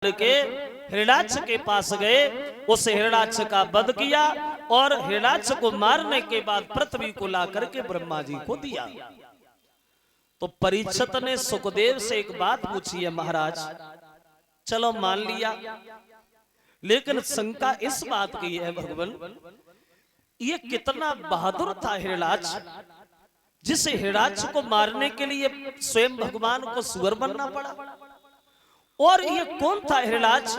के हिरणाक्ष के पास गए, उस हिरणाक्ष का वध किया और हिरणाक्ष को मारने के बाद पृथ्वी को ला करके ब्रह्मा जी को दिया। तो परीक्षित ने सुखदेव से एक बात पूछी है, महाराज चलो मान लिया, लेकिन शंका इस बात की है भगवान, ये कितना बहादुर था हिरणाक्ष, जिसे हिरणाक्ष को मारने के लिए स्वयं भगवान को सुअर बनना पड़ा। और ये कौन था हिरणाक्ष,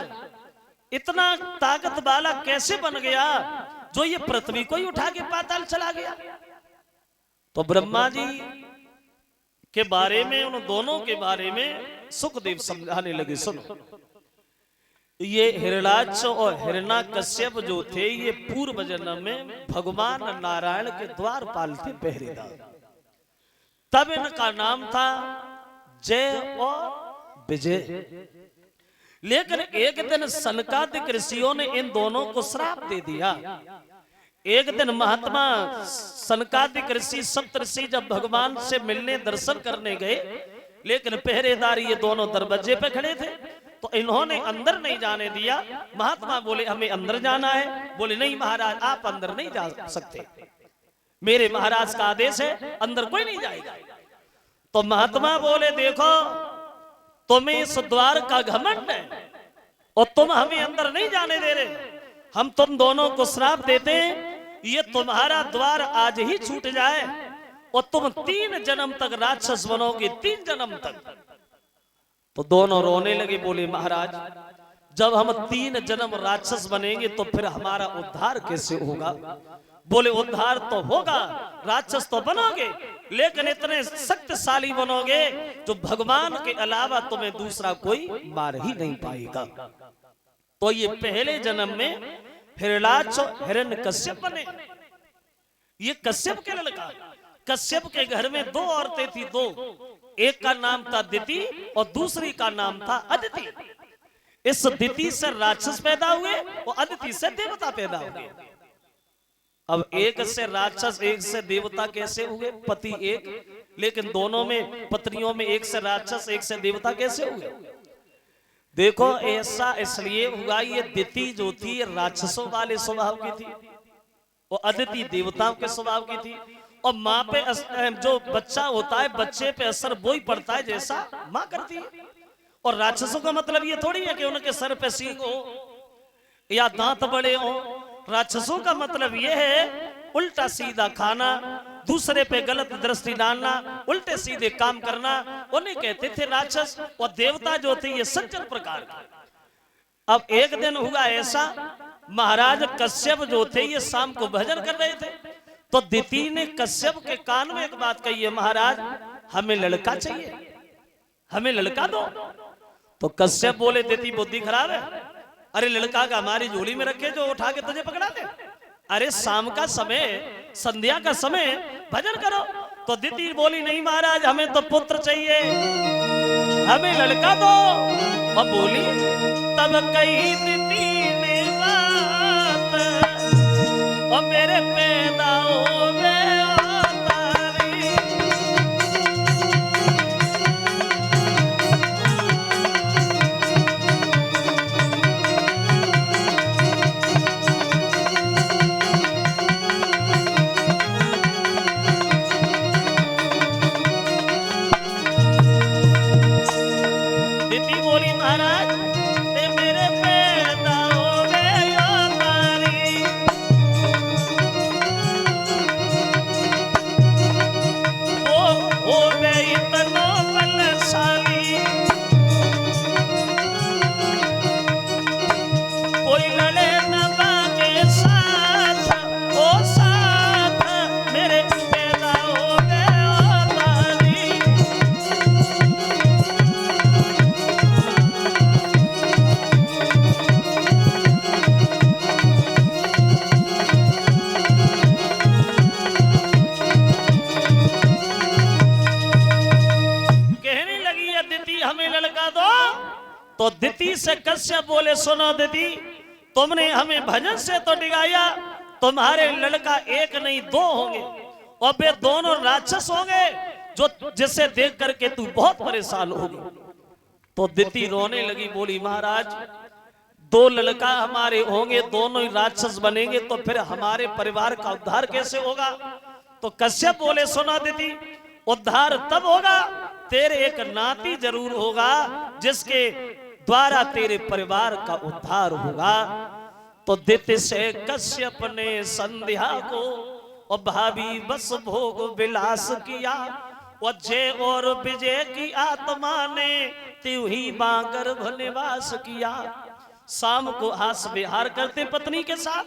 इतना ताकत वाला कैसे बन गया जो ये पृथ्वी को ही उठा के पाताल चला गया। तो ब्रह्मा जी के बारे में, उन दोनों के बारे में सुखदेव समझाने लगे, सुनो ये हिरणाक्ष और हिरण्यकश्यप जो थे ये पूर्व जन्म में भगवान नारायण के द्वारपाल थे, पहरेदार। तब इनका नाम था जय और विजय। लेकिन एक दिन सनकादिक ऋषियों ने इन दोनों को श्राप दे दिया। एक दिन महात्मा सनकादिक ऋषि सप्तऋषि जब भगवान से मिलने दर्शन करने गए, लेकिन पहरेदार ये दोनों दरवाजे पे खड़े थे, तो इन्होंने अंदर नहीं जाने दिया। महात्मा बोले हमें अंदर जाना है, बोले नहीं महाराज आप अंदर नहीं जा सकते, मेरे महाराज का आदेश है, अंदर कोई नहीं जाएगा। तो महात्मा बोले देखो तुम्हें इस द्वार का घमंड है और तुम हमें अंदर नहीं जाने दे रहे, हम तुम दोनों को श्राप देते हैं, ये तुम्हारा द्वार आज ही छूट जाए और तुम 3 जन्म तक राक्षस बनोगे, 3 जन्म तक। तो दोनों रोने लगे, बोले महाराज जब हम 3 जन्म राक्षस बनेंगे तो फिर हमारा उद्धार कैसे होगा। बोले उद्धार तो होगा, राक्षस तो बनोगे, लेकिन इतने शक्तिशाली बनोगे जो भगवान के अलावा तुम्हें दूसरा कोई मार ही नहीं पाएगा। तो ये पहले जन्म में हिरणाक्ष और हिरण्यकश्यप बने। ये कश्यप के लड़का, कश्यप के घर में 2 औरतें थी, 2, एक का नाम था दिति और दूसरी का नाम था अदिति। इस दिति से राक्षस पैदा हुए और अदिति से देवता पैदा हुए। अब एक से राक्षस एक से देवता कैसे हुए, पति एक, लेकिन दोनों में पत्नियों में एक से राक्षस एक से देवता कैसे हुए। देखो ऐसा इसलिए हुआ, ये दिति जो थी राक्षसों वाले स्वभाव की थी और अदिति देवताओं के स्वभाव की थी। और माँ पे जो बच्चा होता है बच्चे पे असर वही पड़ता है जैसा माँ करती है। और राक्षसों का मतलब ये थोड़ी है कि उनके सर पे सींग हो या दांत बड़े हो। राक्षसों का मतलब यह है उल्टा सीधा खाना, दूसरे पे गलत दृष्टि डालना, उल्टे सीधे काम करना, उन्हें कहते थे राक्षस। और देवता जो थे ये सज्जन प्रकार के। अब एक दिन हुआ ऐसा, महाराज कश्यप जो थे ये शाम को भजन कर रहे थे, तो दिति ने कश्यप के कान में एक बात कही है, महाराज हमें लड़का चाहिए, हमें लड़का दो। तो कश्यप बोले दिति बुद्धि खराब है, अरे लड़का का हमारी झोली में रखे जो उठा के तुझे पकड़ा दे, अरे शाम का समय संध्या का समय भजन करो। तो दिति बोली नहीं महाराज हमें तो पुत्र चाहिए, हमें लड़का दो। और बोली तब कही दिति ने बात और मेरे पैदा होवे तो दिति से कश्यप बोले सुनो दिति तुमने हमें भजन से तो डिगाया, तुम्हारे लड़का एक नहीं 2 होंगे और वे दोनों राक्षस होंगे जो जिसे देख करके तू बहुत परेशान होगी। तो दिति रोने लगी, बोली महाराज 2 लड़का हमारे होंगे, दोनों ही राक्षस बनेंगे, तो फिर हमारे परिवार का उद्धार कैसे होगा। तो कश्यप बोले सुना दिति, उद्धार तब होगा तेरे एक नाती जरूर होगा जिसके द्वारा तेरे परिवार का उद्धार होगा। तो दिति से कश्यप ने संध्या को और भाभी बस भोग विलास किया, और जय और विजय की आत्मा ने त्यों ही बांगर निवास किया। शाम को हास विहार करते पत्नी के साथ,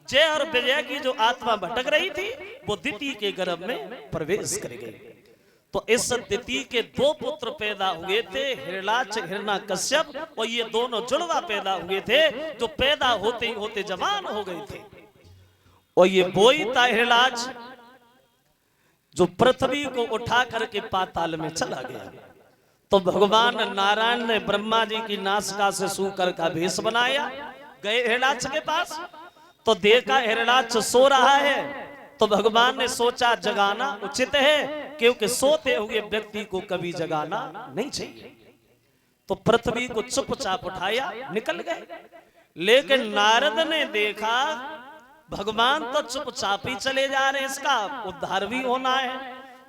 जय और विजय की जो आत्मा भटक रही थी वो दिति के गर्भ में प्रवेश कर गई। तो इस दिति के 2 पुत्र पैदा हुए थे, हिरणाक्ष हिरण्यकश्यप, और ये दोनों जुड़वा पैदा हुए थे जो पैदा होते ही होते जवान हो गए थे। और ये बोई था हिरणाक्ष जो पृथ्वी को उठा करके पाताल में चला गया। तो भगवान नारायण ने ब्रह्मा जी की नासिका से सूकर का भेष बनाया, गए हिरणाक्ष के पास, तो देखा हिरणाक्ष सो रहा है। तो भगवान ने सोचा जगाना उचित है, क्योंकि सोते हुए व्यक्ति को कभी जगाना नहीं चाहिए। तो पृथ्वी को चुपचाप उठाया, निकल गए। लेकिन नारद ने देखा भगवान तो चुपचाप ही चले जा रहे, इसका उद्धार भी होना है।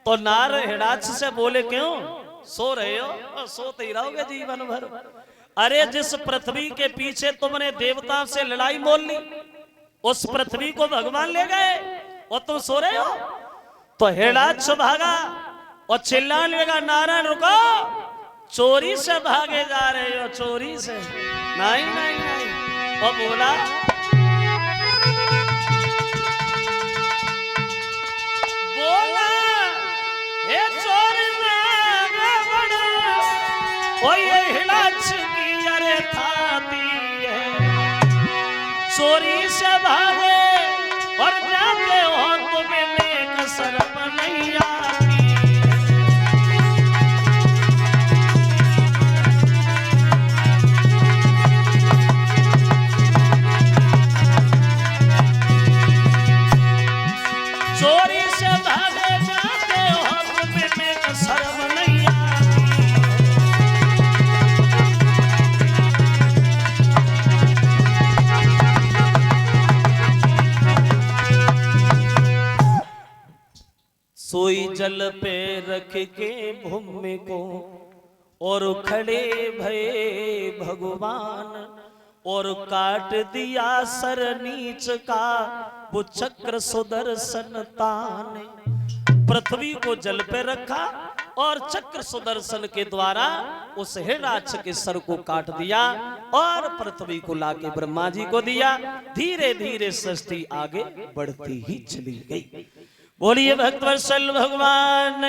तो नारद हिरणाक्ष से बोले क्यों सो रहे हो, और सोते ही रहोगे जीवन भर। अरे जिस पृथ्वी के पीछे तुमने देवताओं से लड़ाई मोल ली, उस पृथ्वी को भगवान ले गए और तुम सो रहे हो। तो हिरणाक्ष भागा और चिल्लाने लगा, नारायण रुको, चोरी से भागे जा रहे हो, चोरी से नहीं नहीं नहीं। और बोला हे चोरी में ये हिरणाक्ष की अरे थाती है, चोरी से भागे और जाते हो तुम्हें में शर्म नहीं आती। चोरी से भागे जाते हो तुम्हें में शर्म नहीं आती। सोई जल पे रख के भूमि को और खड़े भये भगवान, और काट दिया सर नीच का वो चक्र सुदर्शन तान। पृथ्वी को जल पे रखा और चक्र सुदर्शन के द्वारा उस हिरणाक्ष के सर को काट दिया और पृथ्वी को लाके ब्रह्मा जी को दिया। धीरे धीरे सृष्टि आगे बढ़ती ही चली गई। बोलिए भक्तवत्सल भगवान।